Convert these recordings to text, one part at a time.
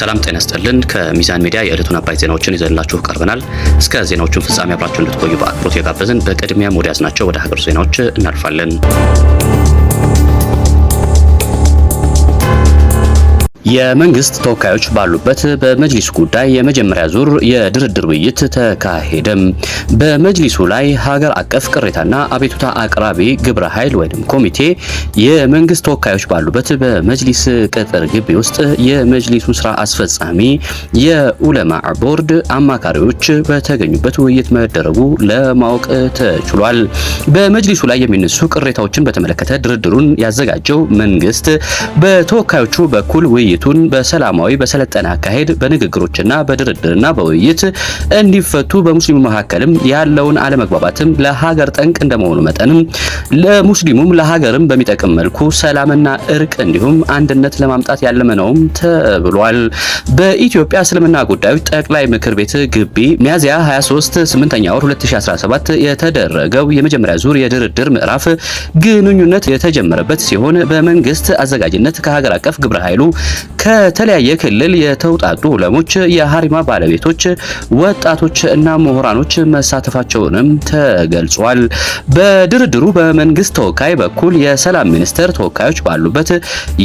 ሰላም ጤና ይስጥልን። ከሚዛን ሚዲያ የዕለቱን አባይ ዜናዎችን ይዘንላችሁ ቀርበናል። እስከ ዜናዎቹን ፍጻሜ አብራችሁ እንድትቆዩ በአክብሮት የጋበዝን። በቅድሚያም ወደ ያዝናቸው ወደ ሀገር ዜናዎች እናልፋለን። የመንግስት ተወካዮች ባሉበት በመጅሊስ ጉዳይ የመጀመሪያ ዙር የድርድር ውይይት ተካሄደ። በመጅሊሱ ላይ ሀገር አቀፍ ቅሬታና አቤቱታ አቅራቢ ግብረ ኃይል ወይም ኮሚቴ የመንግስት ተወካዮች ባሉበት በመጅሊስ ቅጥር ግቢ ውስጥ የመጅሊሱ ስራ አስፈጻሚ፣ የኡለማ ቦርድ አማካሪዎች በተገኙበት ውይይት መደረጉ ለማወቅ ተችሏል። በመጅሊሱ ላይ የሚነሱ ቅሬታዎችን በተመለከተ ድርድሩን ያዘጋጀው መንግስት በተወካዮቹ በኩል ውይይቱን በሰላማዊ በሰለጠነ አካሄድ በንግግሮችና በድርድርና በውይይት እንዲፈቱ በሙስሊሙ መካከልም ያለውን አለመግባባትም ለሀገር ጠንቅ እንደመሆኑ መጠንም ለሙስሊሙም ለሀገርም በሚጠቅም መልኩ ሰላምና እርቅ እንዲሁም አንድነት ለማምጣት ያለመ ነውም ተብሏል። በኢትዮጵያ እስልምና ጉዳዮች ጠቅላይ ምክር ቤት ግቢ ሚያዝያ 23 8ኛ ወር 2017 የተደረገው የመጀመሪያ ዙር የድርድር ምዕራፍ ግንኙነት የተጀመረበት ሲሆን በመንግስት አዘጋጅነት ከሀገር አቀፍ ግብረ ኃይሉ ከተለያየ ክልል የተውጣጡ ዑለሞች፣ የሀሪማ ባለቤቶች፣ ወጣቶች እና ምሁራኖች መሳተፋቸውንም ተገልጿል። በድርድሩ በመንግስት ተወካይ በኩል የሰላም ሚኒስቴር ተወካዮች ባሉበት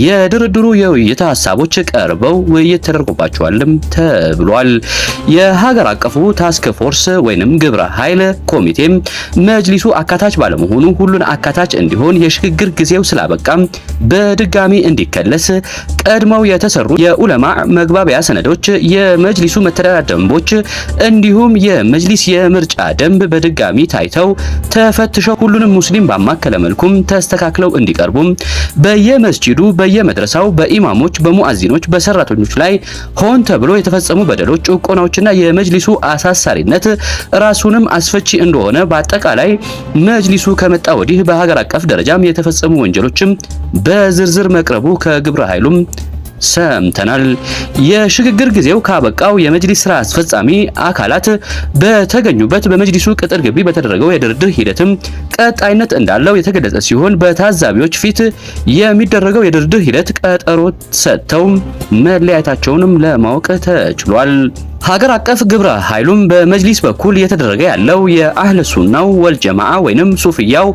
የድርድሩ የውይይት ሀሳቦች ቀርበው ውይይት ተደርጎባቸዋልም ተብሏል። የሀገር አቀፉ ታስክ ፎርስ ወይንም ግብረ ኃይል ኮሚቴም መጅሊሱ አካታች ባለመሆኑ ሁሉን አካታች እንዲሆን የሽግግር ጊዜው ስላበቃም በድጋሚ እንዲከለስ ቀድመው የተሰሩ የኡለማ መግባቢያ ሰነዶች፣ የመጅሊሱ መተዳደሪያ ደንቦች እንዲሁም የመጅሊስ የምርጫ ደንብ በድጋሚ ታይተው ተፈትሸው ሁሉንም ሙስሊም ባማከለ መልኩም ተስተካክለው እንዲቀርቡም በየመስጂዱ በየመድረሳው በኢማሞች በሙአዚኖች በሰራተኞች ላይ ሆን ተብሎ የተፈጸሙ በደሎች፣ ጭቆናዎችና የመጅሊሱ አሳሳሪነት ራሱንም አስፈቺ እንደሆነ በአጠቃላይ መጅሊሱ ከመጣ ወዲህ በሀገር አቀፍ ደረጃም የተፈጸሙ ወንጀሎችም በዝርዝር መቅረቡ ከግብረ ኃይሉም ሰምተናል። የሽግግር ጊዜው ካበቃው የመጅሊስ ስራ አስፈጻሚ አካላት በተገኙበት በመጅሊሱ ቅጥር ግቢ በተደረገው የድርድር ሂደትም ቀጣይነት እንዳለው የተገለጸ ሲሆን በታዛቢዎች ፊት የሚደረገው የድርድር ሂደት ቀጠሮ ሰጥተው መለያየታቸውንም ለማወቅ ተችሏል። ሀገር አቀፍ ግብረ ኃይሉም በመጅሊስ በኩል እየተደረገ ያለው የአህለ ሱናው ወልጀማዓ ወይንም ሱፍያው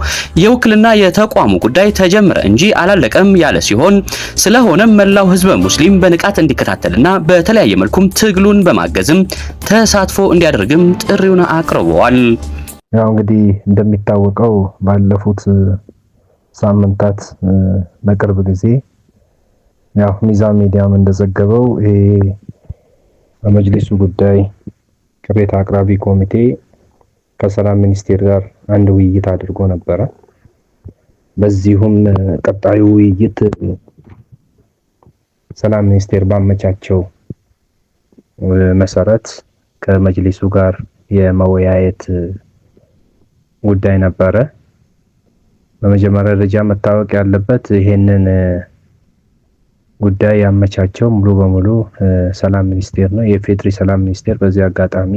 የውክልና የተቋሙ ጉዳይ ተጀመረ እንጂ አላለቀም ያለ ሲሆን ስለሆነም መላው ህዝበ ሙስሊም በንቃት እንዲከታተልና በተለያየ መልኩም ትግሉን በማገዝም ተሳትፎ እንዲያደርግም ጥሪውን አቅርበዋል። ያው እንግዲህ እንደሚታወቀው ባለፉት ሳምንታት በቅርብ ጊዜ ያው ሚዛን ሚዲያም እንደዘገበው በመጅሊሱ ጉዳይ ቅሬታ አቅራቢ ኮሚቴ ከሰላም ሚኒስቴር ጋር አንድ ውይይት አድርጎ ነበረ። በዚሁም ቀጣዩ ውይይት ሰላም ሚኒስቴር ባመቻቸው መሰረት ከመጅሊሱ ጋር የመወያየት ጉዳይ ነበረ። በመጀመሪያ ደረጃ መታወቅ ያለበት ይሄንን ጉዳይ ያመቻቸው ሙሉ በሙሉ ሰላም ሚኒስቴር ነው። የፌድሪ ሰላም ሚኒስቴር በዚህ አጋጣሚ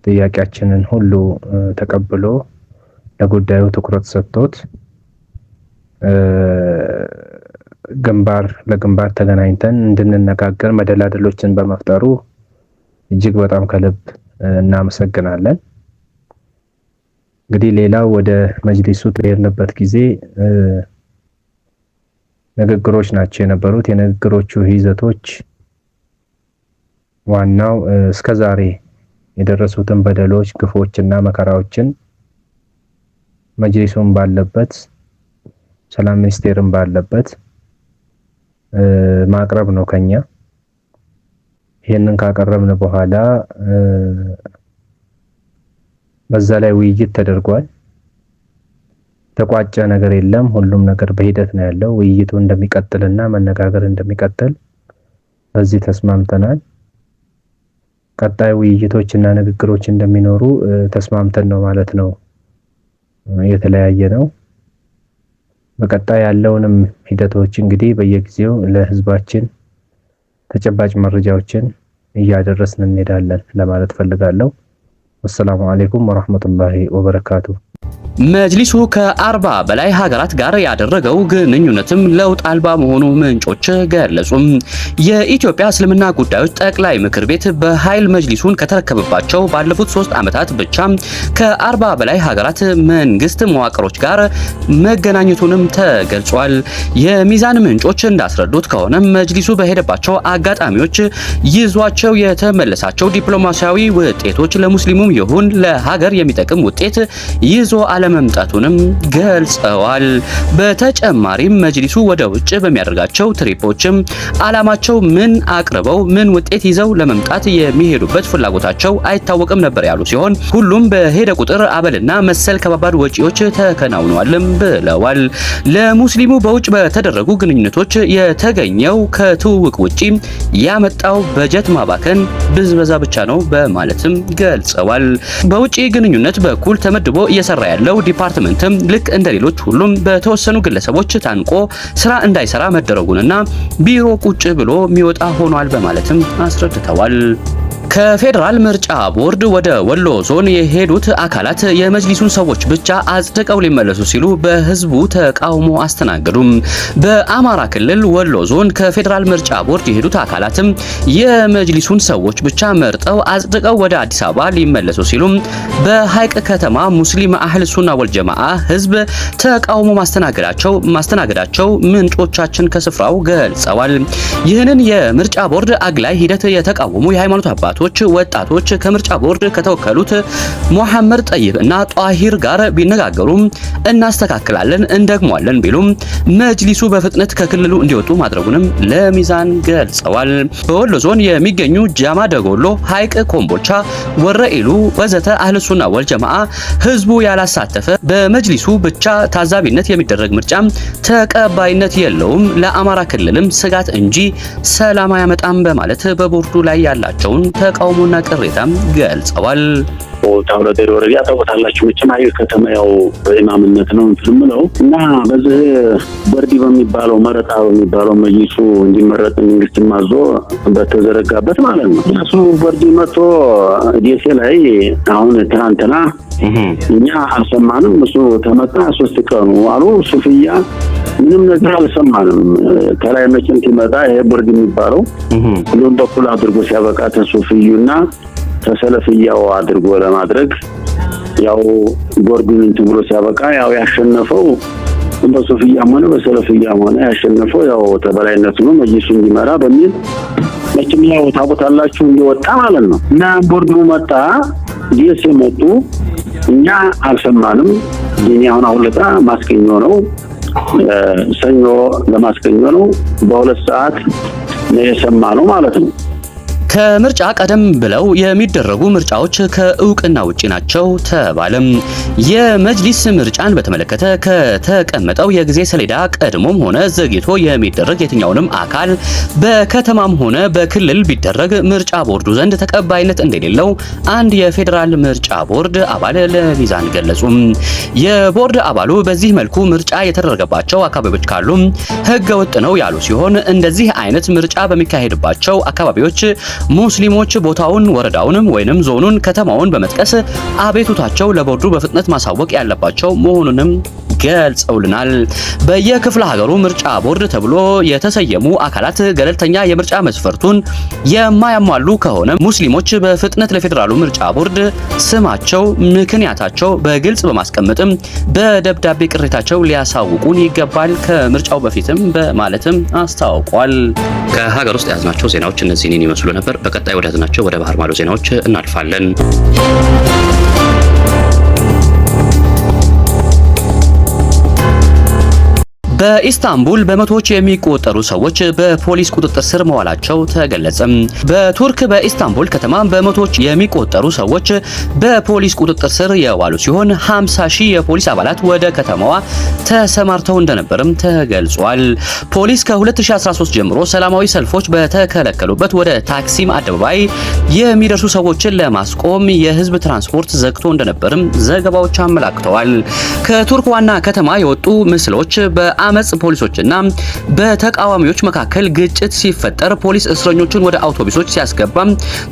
ጥያቄያችንን ሁሉ ተቀብሎ ለጉዳዩ ትኩረት ሰጥቶት ግንባር ለግንባር ተገናኝተን እንድንነጋገር መደላደሎችን በመፍጠሩ እጅግ በጣም ከልብ እናመሰግናለን። እንግዲህ ሌላው ወደ መጅሊሱ ተሄድንበት ጊዜ ንግግሮች ናቸው የነበሩት። የንግግሮቹ ይዘቶች ዋናው እስከዛሬ የደረሱትን በደሎች፣ ግፎችና መከራዎችን መጅሊሱን ባለበት ሰላም ሚኒስቴርን ባለበት ማቅረብ ነው ከኛ። ይሄንን ካቀረብን በኋላ በዛ ላይ ውይይት ተደርጓል። ተቋጨ ነገር የለም። ሁሉም ነገር በሂደት ነው ያለው። ውይይቱ እንደሚቀጥልና መነጋገር እንደሚቀጥል በዚህ ተስማምተናል። ቀጣይ ውይይቶችና ንግግሮች እንደሚኖሩ ተስማምተን ነው ማለት ነው የተለያየ ነው። በቀጣይ ያለውንም ሂደቶች እንግዲህ በየጊዜው ለህዝባችን ተጨባጭ መረጃዎችን እያደረስን እንሄዳለን ለማለት ፈልጋለሁ። ወሰላሙ አለይኩም ወራህመቱላሂ ወበረካቱ። መጅሊሱ ከ40 በላይ ሀገራት ጋር ያደረገው ግንኙነትም ለውጥ አልባ መሆኑ ምንጮች ገለጹ። የኢትዮጵያ እስልምና ጉዳዮች ጠቅላይ ምክር ቤት በኃይል መጅሊሱን ከተረከበባቸው ባለፉት 3 ዓመታት ብቻ ከ40 በላይ ሀገራት መንግስት መዋቅሮች ጋር መገናኘቱንም ተገልጿል። የሚዛን ምንጮች እንዳስረዱት ከሆነ መጅሊሱ በሄደባቸው አጋጣሚዎች ይዟቸው የተመለሳቸው ዲፕሎማሲያዊ ውጤቶች ለሙስሊሙም ይሁን ለሀገር የሚጠቅም ውጤት ይዞ አለመምጣቱንም ገልጸዋል። በተጨማሪም መጅሊሱ ወደ ውጭ በሚያደርጋቸው ትሪፖችም አላማቸው ምን አቅርበው ምን ውጤት ይዘው ለመምጣት የሚሄዱበት ፍላጎታቸው አይታወቅም ነበር ያሉ ሲሆን ሁሉም በሄደ ቁጥር አበልና መሰል ከባባድ ወጪዎች ተከናውነዋልም ብለዋል። ለሙስሊሙ በውጭ በተደረጉ ግንኙነቶች የተገኘው ከትውውቅ ውጪ ያመጣው በጀት ማባከን ብዝበዛ ብቻ ነው በማለትም ገልጸዋል። በውጭ ግንኙነት በኩል ተመድቦ እየሰራ ያለው ዲፓርትመንትም ልክ እንደሌሎች ሁሉም በተወሰኑ ግለሰቦች ታንቆ ስራ እንዳይሰራ መደረጉንና ቢሮ ቁጭ ብሎ የሚወጣ ሆኗል በማለትም አስረድተዋል። ከፌዴራል ምርጫ ቦርድ ወደ ወሎ ዞን የሄዱት አካላት የመጅሊሱን ሰዎች ብቻ አጽድቀው ሊመለሱ ሲሉ በህዝቡ ተቃውሞ አስተናገዱም። በአማራ ክልል ወሎ ዞን ከፌዴራል ምርጫ ቦርድ የሄዱት አካላትም የመጅሊሱን ሰዎች ብቻ መርጠው አጽድቀው ወደ አዲስ አበባ ሊመለሱ ሲሉ በሐይቅ ከተማ ሙስሊም አህል ሱና ወልጀማዓ ህዝብ ተቃውሞ ማስተናገዳቸው ምንጮቻችን ከስፍራው ገልጸዋል። ይህንን የምርጫ ቦርድ አግላይ ሂደት የተቃወሙ የሃይማኖት አባቶች ወጣቶች ከምርጫ ቦርድ ከተወከሉት መሐመድ ጠይብ እና ጧሂር ጋር ቢነጋገሩም እናስተካክላለን እንደግሟለን ቢሉም መጅሊሱ በፍጥነት ከክልሉ እንዲወጡ ማድረጉንም ለሚዛን ገልጸዋል። በወሎ ዞን የሚገኙ ጃማ ደጎሎ፣ ሐይቅ፣ ኮምቦልቻ፣ ወረኢሉ ወዘተ አህለ ሱና ወልጀማዓ ህዝቡ ያላሳተፈ በመጅሊሱ ብቻ ታዛቢነት የሚደረግ ምርጫ ተቀባይነት የለውም፣ ለአማራ ክልልም ስጋት እንጂ ሰላም አያመጣም በማለት በቦርዱ ላይ ያላቸውን ተቃውሞና ቅሬታም ገልጸዋል። ታውለደር ወረዳ ታውቃላችሁ መቼም ሐይቅ ከተማ ያው በኢማምነት ነው እንትምለው እና በዚህ በርዲ በሚባለው መረጣ በሚባለው መጅሊሱ እንዲመረጥ መንግስት ማዞ በተዘረጋበት ማለት ነው። እሱ በርዲ መጥቶ ዲኤስ ላይ አሁን ትናንትና እኛ አልሰማንም። እሱ ተመጣ 3 ቀኑ አሉ ሱፍያ ምንም ነገር አልሰማንም። ከላይ መቼም ሲመጣ ይሄ በርዲ የሚባለው ሁሉም በኩል አድርጎ ሲያበቃ ተሱፍዩና ተሰለፍያው አድርጎ ለማድረግ ያው ቦርዱን እንትን ብሎ ሲያበቃ ያው ያሸነፈው በሱፍያም ሆነ በሰለፍያም ሆነ ያሸነፈው ያው ተበላይነቱ ነው መጅሊሱ እንዲመራ በሚል መቼም ያው ታውቃላችሁ እንዲወጣ ማለት ነው። እና ቦርዱ መጣ ዲኤስ መጡ እኛ አልሰማንም። የኛ አሁን ለታ ማስከኞ ነው ሰኞ ለማስከኞ ነው በ2 ሰዓት ነው የሰማነው ማለት ነው። ከምርጫ ቀደም ብለው የሚደረጉ ምርጫዎች ከእውቅና ውጪ ናቸው ተባለም። የመጅሊስ ምርጫን በተመለከተ ከተቀመጠው የጊዜ ሰሌዳ ቀድሞም ሆነ ዘግይቶ የሚደረግ የትኛውንም አካል በከተማም ሆነ በክልል ቢደረግ ምርጫ ቦርዱ ዘንድ ተቀባይነት እንደሌለው አንድ የፌዴራል ምርጫ ቦርድ አባል ለሚዛን ገለጹ። የቦርድ አባሉ በዚህ መልኩ ምርጫ የተደረገባቸው አካባቢዎች ካሉ ህገ ወጥ ነው ያሉ ሲሆን እንደዚህ አይነት ምርጫ በሚካሄድባቸው አካባቢዎች ሙስሊሞች ቦታውን፣ ወረዳውንም ወይንም ዞኑን፣ ከተማውን በመጥቀስ አቤቱታቸው ለቦርዱ በፍጥነት ማሳወቅ ያለባቸው መሆኑንም ገልጸውልናል። በየክፍለ ሀገሩ ምርጫ ቦርድ ተብሎ የተሰየሙ አካላት ገለልተኛ የምርጫ መስፈርቱን የማያሟሉ ከሆነ ሙስሊሞች በፍጥነት ለፌዴራሉ ምርጫ ቦርድ ስማቸው፣ ምክንያታቸው በግልጽ በማስቀመጥም በደብዳቤ ቅሬታቸው ሊያሳውቁን ይገባል ከምርጫው በፊትም በማለትም አስታውቋል። ከሀገር ውስጥ የያዝናቸው ዜናዎች እነዚህን ይመስሉ ነበር። በቀጣይ ወደ ያዝናቸው ወደ ባህር ማዶ ዜናዎች እናልፋለን። በኢስታንቡል በመቶዎች የሚቆጠሩ ሰዎች በፖሊስ ቁጥጥር ስር መዋላቸው ተገለጸ። በቱርክ በኢስታንቡል ከተማ በመቶዎች የሚቆጠሩ ሰዎች በፖሊስ ቁጥጥር ስር የዋሉ ሲሆን 50,000 የፖሊስ አባላት ወደ ከተማዋ ተሰማርተው እንደነበርም ተገልጿል። ፖሊስ ከ2013 ጀምሮ ሰላማዊ ሰልፎች በተከለከሉበት ወደ ታክሲም አደባባይ የሚደርሱ ሰዎችን ለማስቆም የህዝብ ትራንስፖርት ዘግቶ እንደነበርም ዘገባዎች አመላክተዋል። ከቱርክ ዋና ከተማ የወጡ ምስሎች የአመጽ ፖሊሶችና በተቃዋሚዎች መካከል ግጭት ሲፈጠር ፖሊስ እስረኞቹን ወደ አውቶቡሶች ሲያስገባ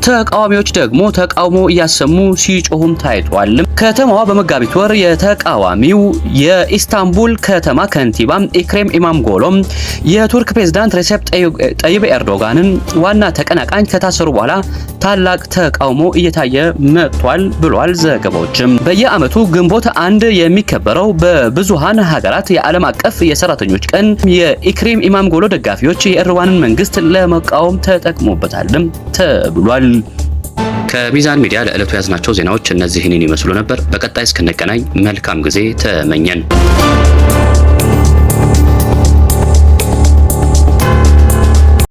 ተቃዋሚዎች ደግሞ ተቃውሞ እያሰሙ ሲጮሁም ታይቷል። ከተማዋ በመጋቢት ወር የተቃዋሚው የኢስታንቡል ከተማ ከንቲባ ኢክሬም ኢማሞግሉ የቱርክ ፕሬዝዳንት ሬሴፕ ጠይብ ኤርዶጋንን ዋና ተቀናቃኝ ከታሰሩ በኋላ ታላቅ ተቃውሞ እየታየ መጥቷል ብሏል። ዘገባዎችም በየዓመቱ ግንቦት 1 የሚከበረው በብዙሃን ሀገራት የዓለም አቀፍ የሰራተኞች ቀን የኢክሬም ኢማሞግሉ ደጋፊዎች የኤርዶጋንን መንግስት ለመቃወም ተጠቅሞበታልም ተብሏል። ከሚዛን ሚዲያ ለዕለቱ ያዝናቸው ዜናዎች እነዚህን ይመስሉ ነበር። በቀጣይ እስክንገናኝ መልካም ጊዜ ተመኘን።